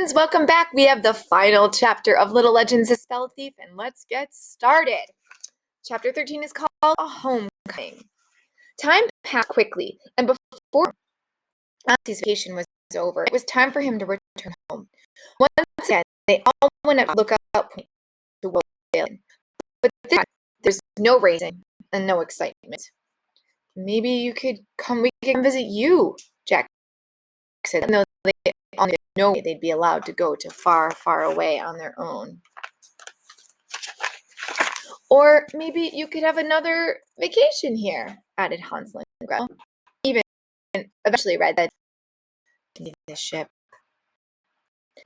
friends, welcome back. We have the final chapter of Little Legends: The Spell Thief, and let's get started. Chapter 13 is called A Homecoming. Time passed quickly, and before Nancy's vacation was over, it was time for him to return home. Once again, they all went up to look out point to Will sailing. But this time, there's no racing and no excitement. Maybe we could come visit you, Jack said. No, they all no way they'd be allowed to go to far, far away on their own. Or maybe you could have another vacation here, added Hansel and Gretel. Even eventually read that the ship.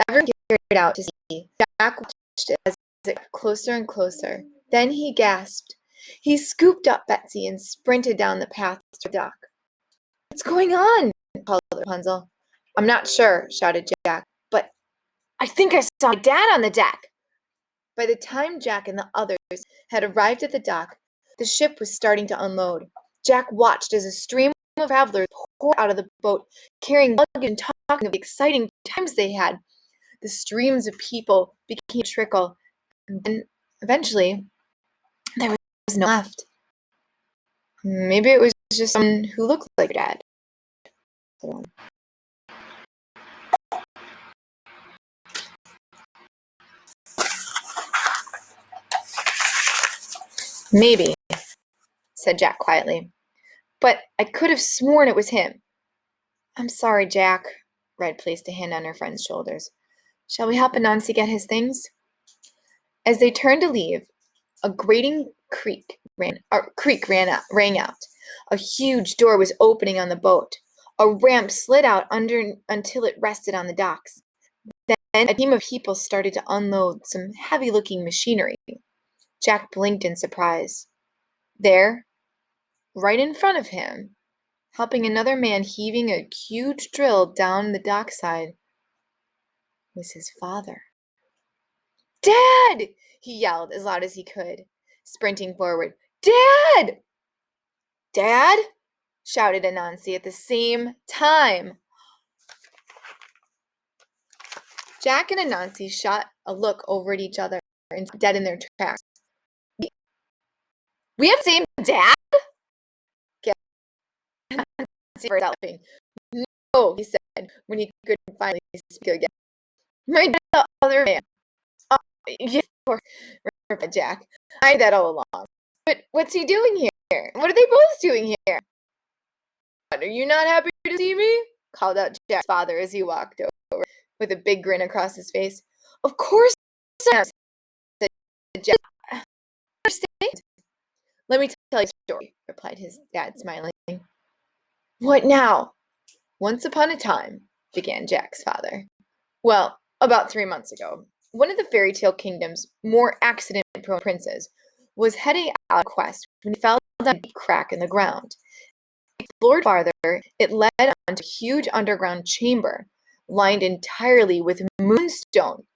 Everyone carried out to sea. Jack watched it as it got closer and closer. Then he gasped. He scooped up Betsy and sprinted down the path to the dock. "What's going on?" called Rapunzel. "I'm not sure," shouted Jack, "but I think I saw my dad on the deck." By the time Jack and the others had arrived at the dock, the ship was starting to unload. Jack watched as a stream of travelers poured out of the boat, carrying luggage and talking of the exciting times they had. The streams of people became a trickle, and then eventually there was no one left. Maybe it was just someone who looked like Dad. "Maybe," said Jack quietly, "but I could have sworn it was him." "I'm sorry, Jack." Red placed a hand on her friend's shoulders. "Shall we help Anansi get his things?" As they turned to leave, a grating creak rang out. A huge door was opening on the boat. A ramp slid out until it rested on the docks. Then a team of people started to unload some heavy-looking machinery. Jack blinked in surprise. There, right in front of him, helping another man heaving a huge drill down the dockside, was his father. "Dad!" he yelled as loud as he could, sprinting forward. "Dad!" "Dad!" shouted Anansi at the same time. Jack and Anansi shot a look over at each other and dead in their tracks. "We have the same dad?" Anansi burst out laughing. "No," he said when he could finally speak again. "My dad's the other man." "Oh, yeah, of course," replied Jack. "I knew that all along. But what's he doing here? What are they both doing here?" "What, are you not happy to see me?" called out Jack's father as he walked over, with a big grin across his face. "Of course I am," said Jack. "I understand." "Let me tell you a story," replied his dad, smiling. "What now?" "Once upon a time," began Jack's father. "Well, about 3 months ago, one of the fairy tale kingdom's more accident-prone princes was heading out on a quest when he fell down a deep crack in the ground. Explored farther, it led onto a huge underground chamber, lined entirely with moonstone.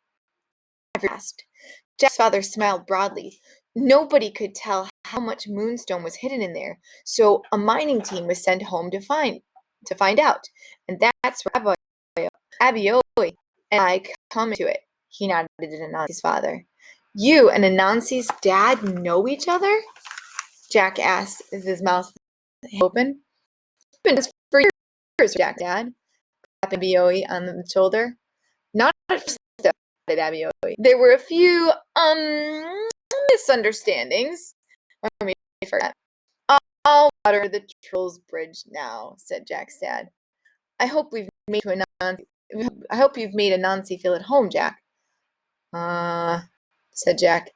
Jack's father smiled broadly. Nobody could tell how much moonstone was hidden in there, so a mining team was sent home to find out. And that's where Abioi and I come into it. He nodded at Anansi's father. "You and Anansi's dad know each other?" Jack asked, with his mouth open. "Been for years, Jack's dad," tapping Abioi on the shoulder. "Not at first, though," said Abioi. "There were a few misunderstandings when we first met." "I'll water the Troll's Bridge now," said Jack's dad. I hope you've made Anansi feel at home, Jack." Said Jack.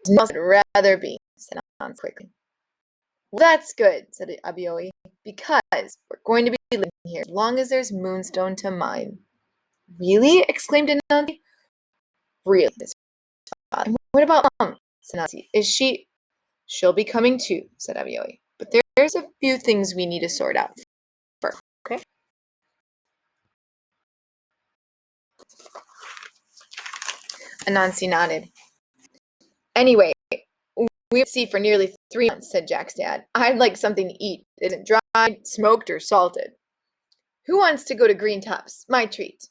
"Must rather be," said Anansi quickly. "Well, that's good," said Abioi, "because we're going to be living here as long as there's moonstone to mine." "Really?" exclaimed Anansi. "Really?" said his father. "What about Mom?" said Anansi. "She'll be coming too," said Abioi. "But there's a few things we need to sort out first, okay?" Anansi nodded. "Anyway, we were at sea for nearly 3 months," said Jack's dad. "I'd like something to eat that isn't dried, smoked, or salted." "Who wants to go to Green Tops? My treat."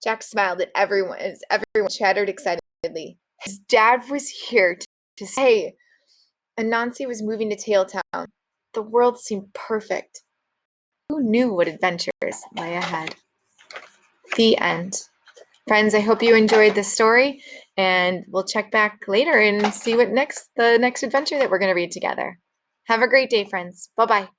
Jack smiled at everyone as everyone chattered excitedly. His dad was here to say Anansi was moving to Tailtown. The world seemed perfect. Who knew what adventures lay ahead? The end. Friends, I hope you enjoyed this story, and we'll check back later and see what the next adventure that we're going to read together. Have a great day, friends. Bye-bye.